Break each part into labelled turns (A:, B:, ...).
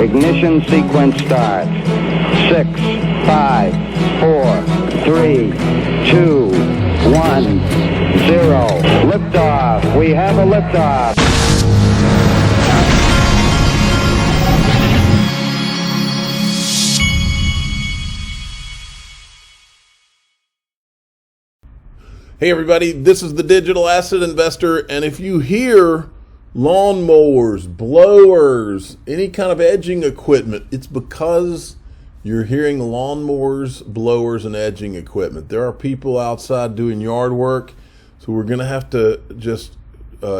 A: Ignition sequence starts. 6, 5, 4, 3, 2, 1, 0. Liftoff. We have a liftoff.
B: Hey everybody, this is the Digital Asset Investor, and if you hear lawnmowers, blowers, any kind of edging equipment, it's because you're hearing lawnmowers, blowers, and edging equipment. There are people outside doing yard work, so we're going to have to just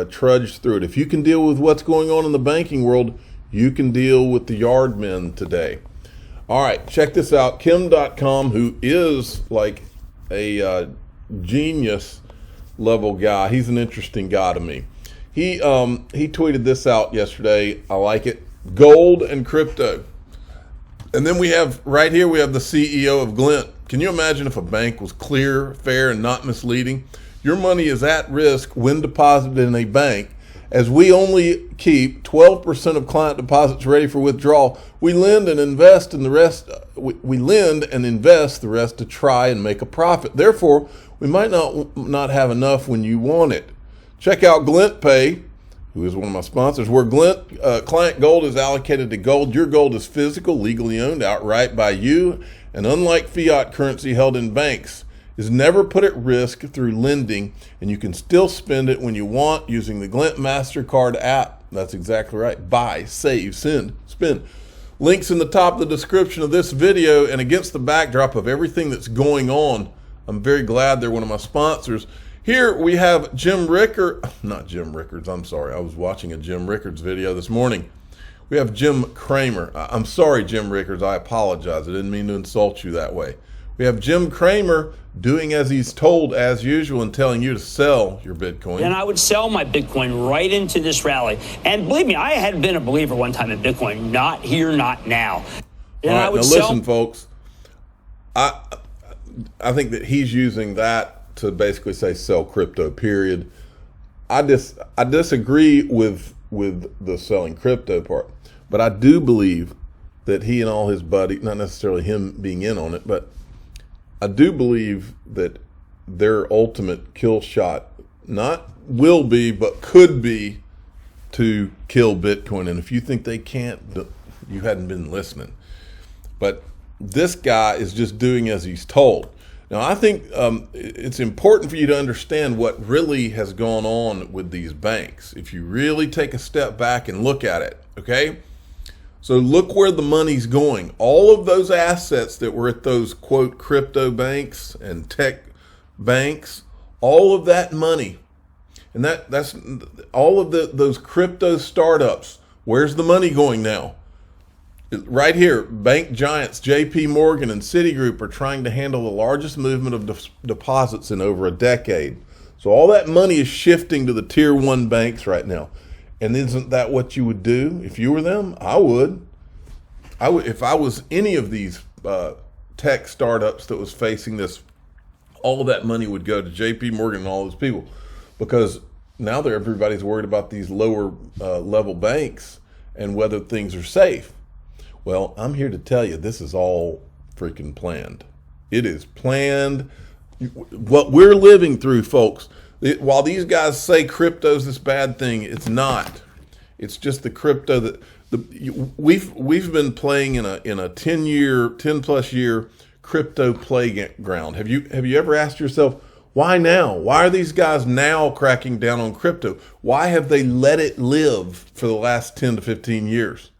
B: trudge through it. If you can deal with what's going on in the banking world, you can deal with the yard men today. All right, check this out. Kim.com, who is like a genius level guy. He's an interesting guy to me. He tweeted this out yesterday. I like it. Gold and crypto. And then we have right here, we have the CEO of Glint. Can you imagine if a bank was clear, fair, and not misleading? Your money is at risk when deposited in a bank. As we only keep 12% of client deposits ready for withdrawal, we lend and invest in the rest. We lend and invest the rest to try and make a profit. Therefore, we might not have enough when you want it. Check out Glint Pay, who is one of my sponsors, where Glint client gold is allocated to gold. Your gold is physical, legally owned outright by you, and unlike fiat currency held in banks, is never put at risk through lending, and you can still spend it when you want using the Glint MasterCard app. That's exactly right. Buy, save, send, spend. Links in the top of the description of this video, and against the backdrop of everything that's going on, I'm very glad they're one of my sponsors. Here we have Jim Rickards, not Jim Rickards, I'm sorry. I was watching a Jim Rickards video this morning. We have Jim Cramer. I'm sorry, Jim Rickards, I apologize. I didn't mean to insult you that way. We have Jim Cramer doing as he's told as usual and telling you to sell your Bitcoin.
C: And I would sell my Bitcoin right into this rally. And believe me, I had been a believer one time in Bitcoin. Not here, not now. And
B: all right,
C: I would
B: now listen, folks. I think that he's using that to basically say sell crypto, period. I disagree with the selling crypto part, but I do believe that he and all his buddies, not necessarily him being in on it, but I do believe that their ultimate kill shot not will be, but could be to kill Bitcoin. And if you think they can't, you hadn't been listening. But this guy is just doing as he's told. Now, I think it's important for you to understand what really has gone on with these banks. If you really take a step back and look at it, okay? So look where the money's going. All of those assets that were at those, quote, crypto banks and tech banks, all of that money, and that's all of those crypto startups, where's the money going now? Right here, bank giants JP Morgan and Citigroup are trying to handle the largest movement of deposits in over a decade. So all that money is shifting to the tier one banks right now. And isn't that what you would do if you were them? I would. If I was any of these tech startups that was facing this, all of that money would go to JP Morgan and all those people, because now everybody's worried about these lower level banks and whether things are safe. Well, I'm here to tell you this is all freaking planned. It is planned. What we're living through, folks, while these guys say crypto's this bad thing, it's not. It's just the crypto that we've been playing in a 10 plus year crypto playground. Have you ever asked yourself, why now? Why are these guys now cracking down on crypto? Why have they let it live for the last 10 to 15 years?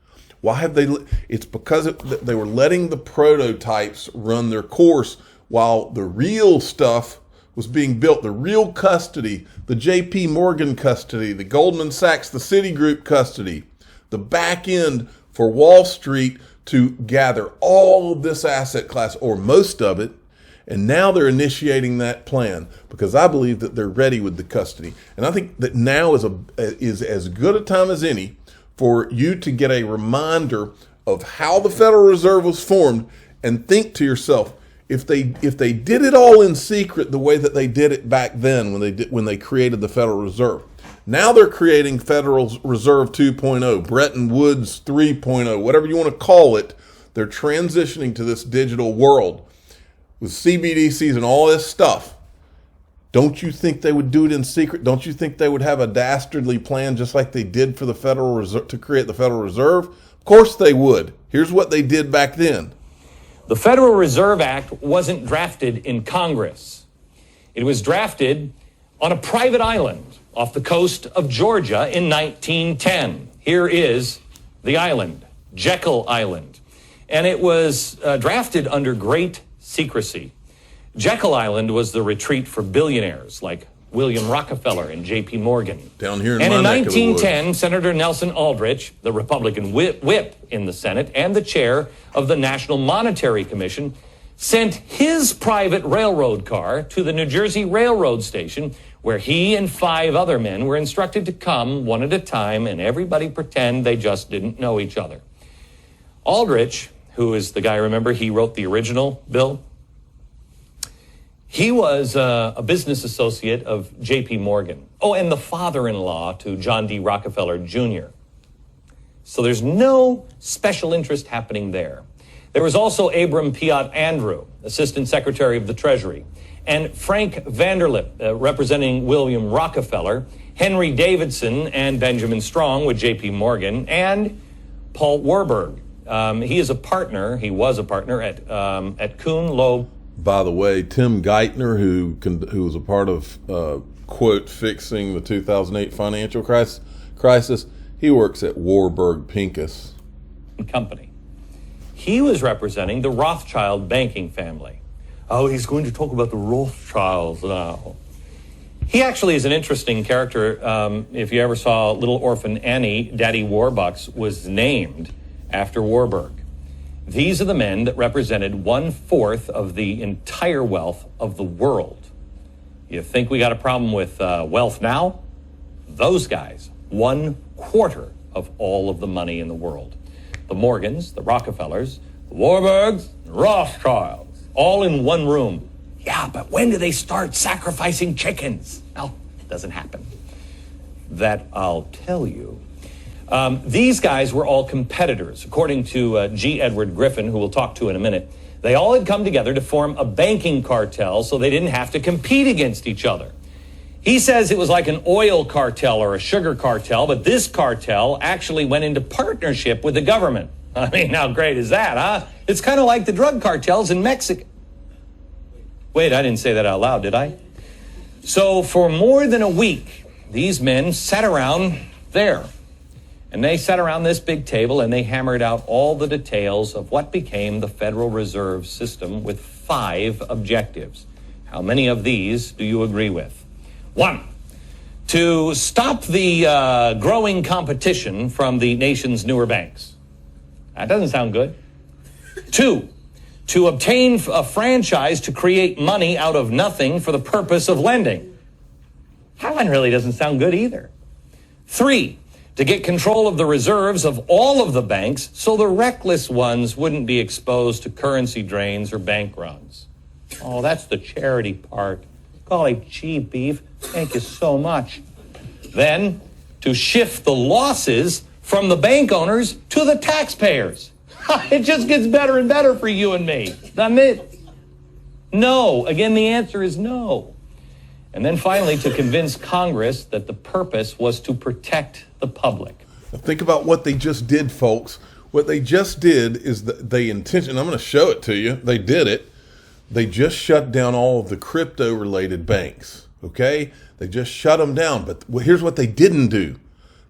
B: Why have they? It's because they were letting the prototypes run their course while the real stuff was being built. The real custody, the JP Morgan custody, the Goldman Sachs, the Citigroup custody, the back end for Wall Street to gather all of this asset class, or most of it. And now they're initiating that plan because I believe that they're ready with the custody. And I think that now is as good a time as any for you to get a reminder of how the Federal Reserve was formed and think to yourself, if they did it all in secret the way that they did it back then when they created the Federal Reserve, Now they're creating Federal Reserve 2.0, Bretton Woods 3.0, whatever you want to call it. They're transitioning to this digital world with CBDCs and all this stuff. Don't you think they would do it in secret? Don't you think they would have a dastardly plan just like they did for the Federal Reserve to create the Federal Reserve? Of course they would. Here's what they did back then.
D: The Federal Reserve Act wasn't drafted in Congress. It was drafted on a private island off the coast of Georgia in 1910. Here is the island, Jekyll Island. And it was drafted under great secrecy. Jekyll Island was the retreat for billionaires like William Rockefeller and J.P. Morgan.
B: Down here in
D: and
B: my
D: in
B: neck of the woods.
D: 1910, Senator Nelson Aldrich, the Republican whip in the Senate and the chair of the National Monetary Commission, sent his private railroad car to the New Jersey Railroad Station, where he and 5 other men were instructed to come one at a time and everybody pretend they just didn't know each other. Aldrich, who is the guy, remember, he wrote the original bill. He was a business associate of J.P. Morgan. Oh, and the father-in-law to John D. Rockefeller Jr. So there's no special interest happening there. There was also Abram Piatt Andrew, Assistant Secretary of the Treasury, and Frank Vanderlip, representing William Rockefeller, Henry Davidson and Benjamin Strong with J.P. Morgan, and Paul Warburg. He was a partner at Kuhn, Loeb.
B: By the way, Tim Geithner, who was a part of, quote, fixing the 2008 financial crisis, he works at Warburg Pincus
D: Company. He was representing the Rothschild banking family. Oh, he's going to talk about the Rothschilds now. He actually is an interesting character. If you ever saw Little Orphan Annie, Daddy Warbucks was named after Warburg. These are the men that represented 1/4 of the entire wealth of the world. You think we got a problem with wealth now? Those guys, 1/4 of all of the money in the world. The Morgans, the Rockefellers, the Warburgs, the Rothschilds, all in one room. Yeah, but when do they start sacrificing chickens? Well, it doesn't happen. That I'll tell you. These guys were all competitors, according to G. Edward Griffin, who we'll talk to in a minute. They all had come together to form a banking cartel so they didn't have to compete against each other. He says it was like an oil cartel or a sugar cartel, but this cartel actually went into partnership with the government. I mean, how great is that, huh? It's kind of like the drug cartels in Mexico. Wait, I didn't say that out loud, did I? So for more than a week, these men sat around there. And they sat around this big table and they hammered out all the details of what became the Federal Reserve System with 5 objectives. How many of these do you agree with? 1, to stop the growing competition from the nation's newer banks. That doesn't sound good. 2, to obtain a franchise to create money out of nothing for the purpose of lending. That one really doesn't sound good either. 3, to get control of the reserves of all of the banks so the reckless ones wouldn't be exposed to currency drains or bank runs. Oh, that's the charity part. Golly gee, beef, thank you so much. Then, to shift the losses from the bank owners to the taxpayers. It just gets better and better for you and me, doesn't it? No. Again, the answer is no. And then finally, to convince Congress that the purpose was to protect the public.
B: Now think about what they just did, folks. What they just did is I'm going to show it to you. They did it. They just shut down all of the crypto-related banks, okay? They just shut them down. But here's what they didn't do.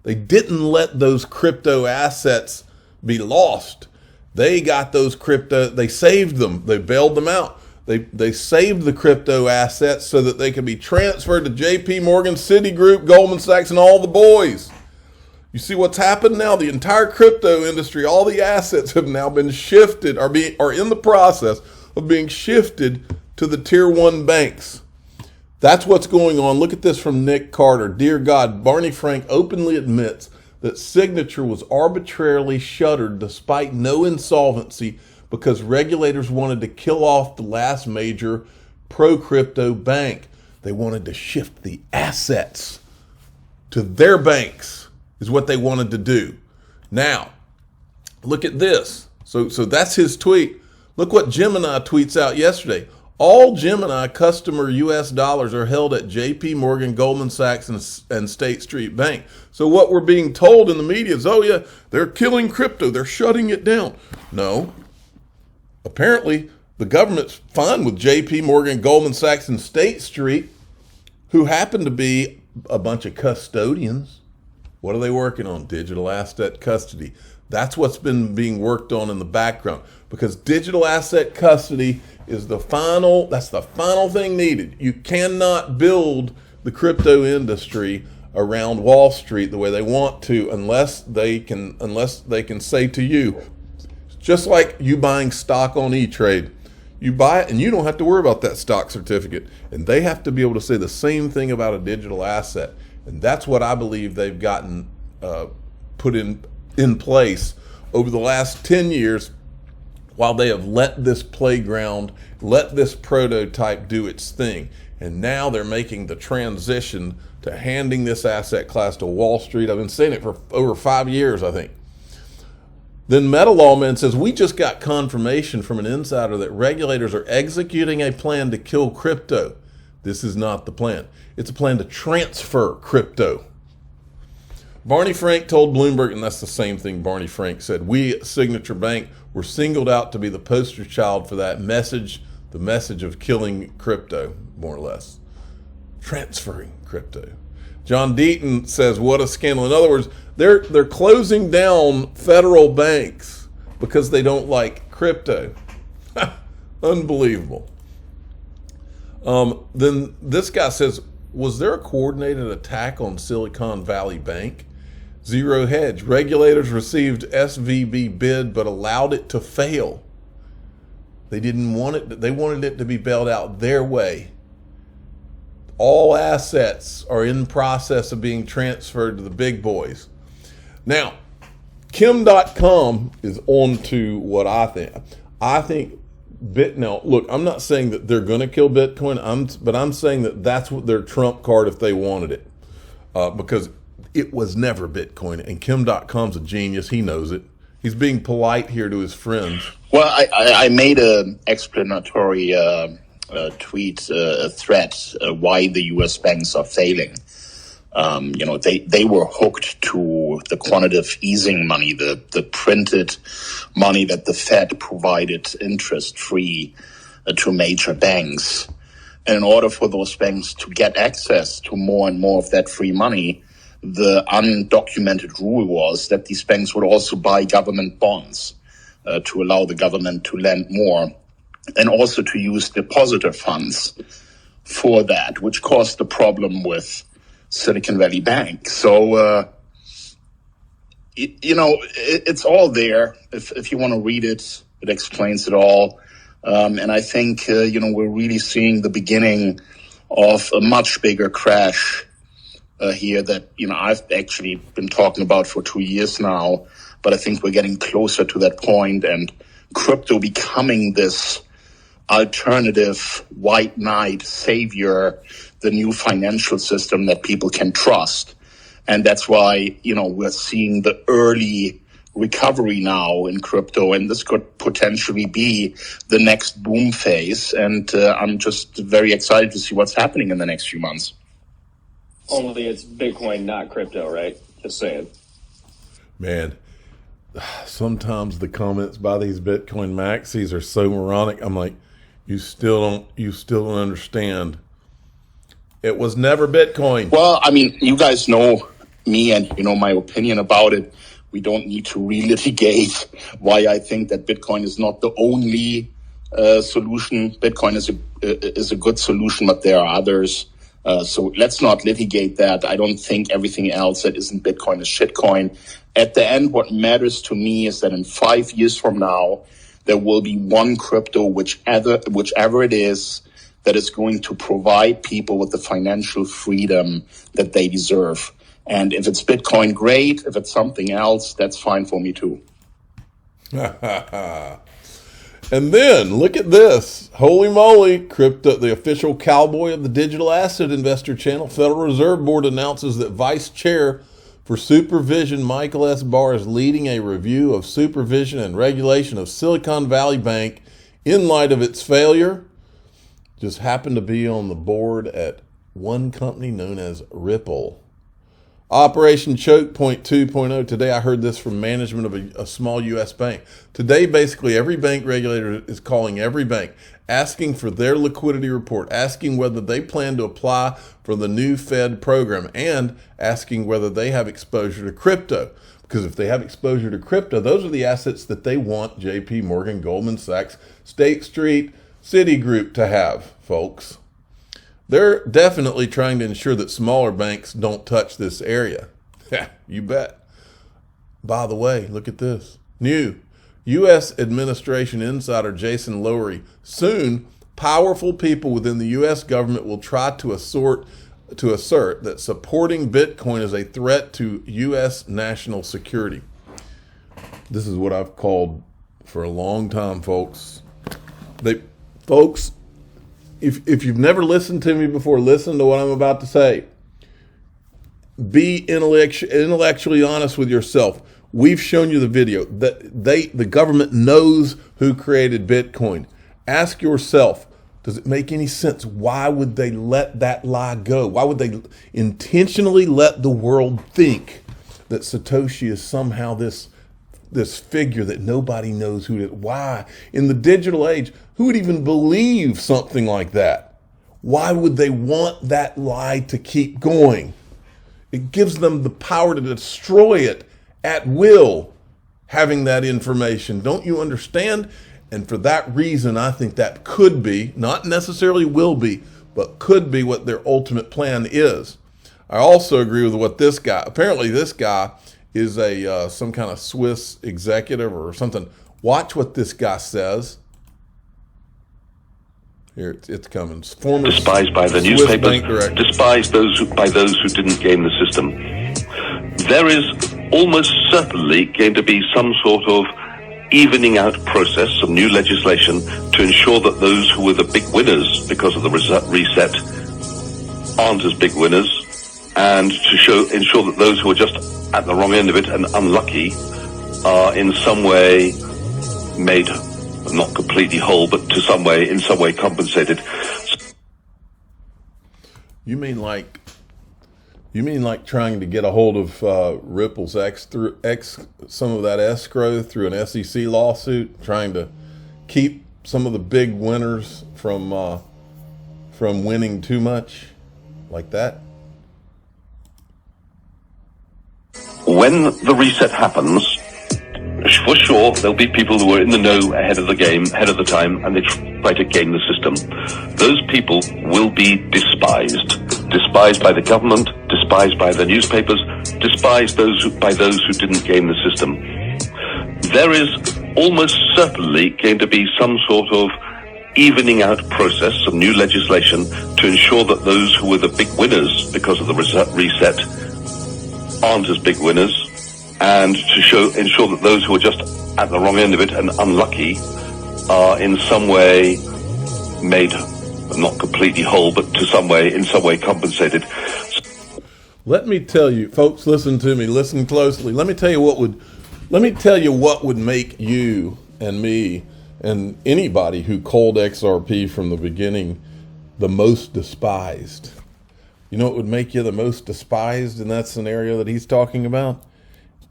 B: They didn't let those crypto assets be lost. They got those they saved them. They bailed them out. They saved the crypto assets so that they could be transferred to J.P. Morgan, Citigroup, Goldman Sachs, and all the boys. You see what's happened now? The entire crypto industry, all the assets have now been shifted, are in the process of being shifted to the Tier 1 banks. That's what's going on. Look at this from Nick Carter. Dear God, Barney Frank openly admits that Signature was arbitrarily shuttered despite no insolvency because regulators wanted to kill off the last major pro-crypto bank. They wanted to shift the assets to their banks is what they wanted to do. Now, look at this. So that's his tweet. Look what Gemini tweets out yesterday. All Gemini customer U.S. dollars are held at J.P. Morgan, Goldman Sachs, and State Street Bank. So what we're being told in the media is, oh yeah, they're killing crypto. They're shutting it down. No. Apparently, the government's fine with J.P. Morgan, Goldman Sachs, and State Street, who happen to be a bunch of custodians. What are they working on? Digital asset custody. That's what's been being worked on in the background, because digital asset custody is the final thing needed. You cannot build the crypto industry around Wall Street the way they want to unless they can say to you, just like you buying stock on E-Trade, you buy it and you don't have to worry about that stock certificate. And they have to be able to say the same thing about a digital asset. And that's what I believe they've gotten put in place over the last 10 years, while they have let this playground, let this prototype do its thing. And now they're making the transition to handing this asset class to Wall Street. I've been saying it for over 5 years, I think. Then MetaLawman says, we just got confirmation from an insider that regulators are executing a plan to kill crypto. This is not the plan. It's a plan to transfer crypto. Barney Frank told Bloomberg, and that's the same thing Barney Frank said, we at Signature Bank were singled out to be the poster child for that message, the message of killing crypto, more or less. Transferring crypto. John Deaton says, what a scandal. In other words, they're closing down federal banks because they don't like crypto. Unbelievable. Then this guy says, was there a coordinated attack on Silicon Valley Bank? Zero Hedge. Regulators received SVB bid but allowed it to fail. They didn't want it. They wanted it to be bailed out their way. All assets are in process of being transferred to the big boys. Now, Kim.com is on to what I think. I think now, look, I'm not saying that they're going to kill Bitcoin, but I'm saying that that's what their trump card if they wanted it, because it was never Bitcoin. And Kim.com's a genius. He knows it. He's being polite here to his friends.
E: Well, I made an explanatory tweet, a thread, why the U.S. banks are failing. They were hooked to the quantitative easing money, the printed money that the Fed provided interest-free to major banks. And in order for those banks to get access to more and more of that free money, the undocumented rule was that these banks would also buy government bonds to allow the government to lend more, and also to use depositor funds for that, which caused the problem with Silicon Valley Bank. So, it's all there. If you want to read it, it explains it all. And I think, we're really seeing the beginning of a much bigger crash here that, I've actually been talking about for 2 years now. But I think we're getting closer to that point, and crypto becoming this alternative white knight savior, the new financial system that people can trust. And that's why, we're seeing the early recovery now in crypto, and this could potentially be the next boom phase. And I'm just very excited to see what's happening in the next few months.
F: Only it's Bitcoin, not crypto, right? Just saying.
B: Man, sometimes the comments by these Bitcoin maxis are so moronic. I'm like, you still don't understand. It was never Bitcoin.
E: Well, I mean, you guys know me and you know my opinion about it. We don't need to relitigate why I think that Bitcoin is not the only solution. Bitcoin is a good solution, but there are others. So let's not litigate that. I don't think everything else that isn't Bitcoin is shitcoin. At the end, what matters to me is that in 5 years from now, there will be one crypto, whichever it is, that is going to provide people with the financial freedom that they deserve. And if it's Bitcoin, great. If it's something else, that's fine for me too.
B: And then look at this. Holy moly, crypto, the official cowboy of the digital asset investor channel, Federal Reserve Board announces that Vice Chair for Supervision Michael S. Barr is leading a review of supervision and regulation of Silicon Valley Bank in light of its failure. Just happened to be on the board at one company known as Ripple. Operation Choke Point 2.0. Today I heard this from management of a small U.S. bank. Today, basically, every bank regulator is calling every bank, asking for their liquidity report, asking whether they plan to apply for the new Fed program, and asking whether they have exposure to crypto. Because if they have exposure to crypto, those are the assets that they want J.P. Morgan, Goldman Sachs, State Street, Citigroup to have, folks. They're definitely trying to ensure that smaller banks don't touch this area. You bet. By the way, look at this. New U.S. administration insider Jason Lowery. Soon, powerful people within the U.S. government will try to assert that supporting Bitcoin is a threat to U.S. national security. This is what I've called for a long time, folks. Folks, if you've never listened to me before, listen to what I'm about to say. Be intellectually honest with yourself. We've shown you the video. The government knows who created Bitcoin. Ask yourself, does it make any sense? Why would they let that lie go? Why would they intentionally let the world think that Satoshi is somehow this figure that nobody knows who it is? Why? In the digital age, who would even believe something like that? Why would they want that lie to keep going? It gives them the power to destroy it at will, having that information. Don't you understand? And for that reason, I think that could be, not necessarily will be, but could be what their ultimate plan is. I also agree with what this guy, apparently this guy is some kind of Swiss executive or something. Watch what this guy says. Here, it's coming. Former
G: despised by the
B: Swiss
G: newspapers, despised by those who didn't game the system. There is almost certainly going to be some sort of evening out process, some new legislation to ensure that those who were the big winners because of the reset aren't as big winners, and to ensure that those who are just at the wrong end of it and unlucky are in some way made not completely whole, but in some way compensated.
B: You mean like trying to get a hold of Ripple's some of that escrow through an SEC lawsuit, trying to keep some of the big winners from winning too much, like that?
G: When the reset happens, for sure, there'll be people who are in the know ahead of the game, ahead of the time, and they try to game the system. Those people will be despised by the government, despised by the newspapers, despised by those who didn't game the system. There is almost certainly going to be some sort of evening out process, some new legislation to ensure that those who were the big winners because of the reset aren't as big winners, and to ensure that those who are just at the wrong end of it and unlucky are in some way made not completely whole, but in some way compensated.
B: Let me tell you, folks, listen to me, listen closely. Let me tell you what would make you and me and anybody who called XRP from the beginning the most despised. You know what would make you the most despised in that scenario that he's talking about?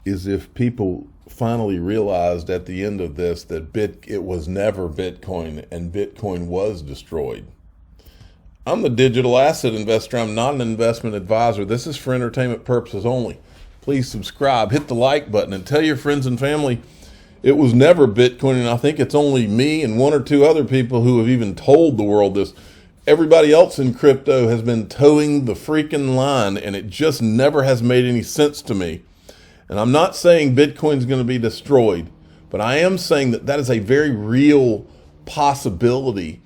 B: Is if people finally realized at the end of this that it was never Bitcoin and Bitcoin was destroyed. I'm the digital asset investor. I'm not an investment advisor. This is for entertainment purposes only. Please subscribe, hit the like button, and tell your friends and family it was never Bitcoin. And I think it's only me and one or two other people who have even told the world this. Everybody else in crypto has been towing the freaking line, and it just never has made any sense to me. And I'm not saying Bitcoin's going to be destroyed, but I am saying that is a very real possibility.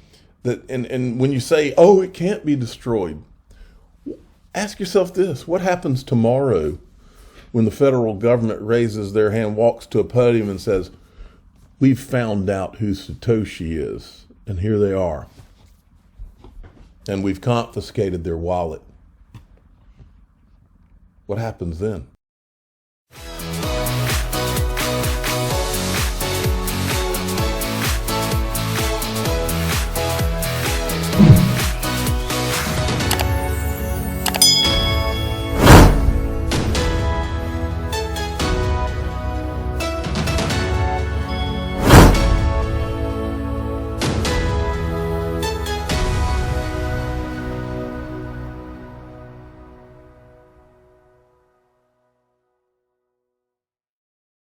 B: And when you say, oh, it can't be destroyed, ask yourself this: what happens tomorrow when the federal government raises their hand, walks to a podium and says, we've found out who Satoshi is, and here they are. And we've confiscated their wallet. What happens then?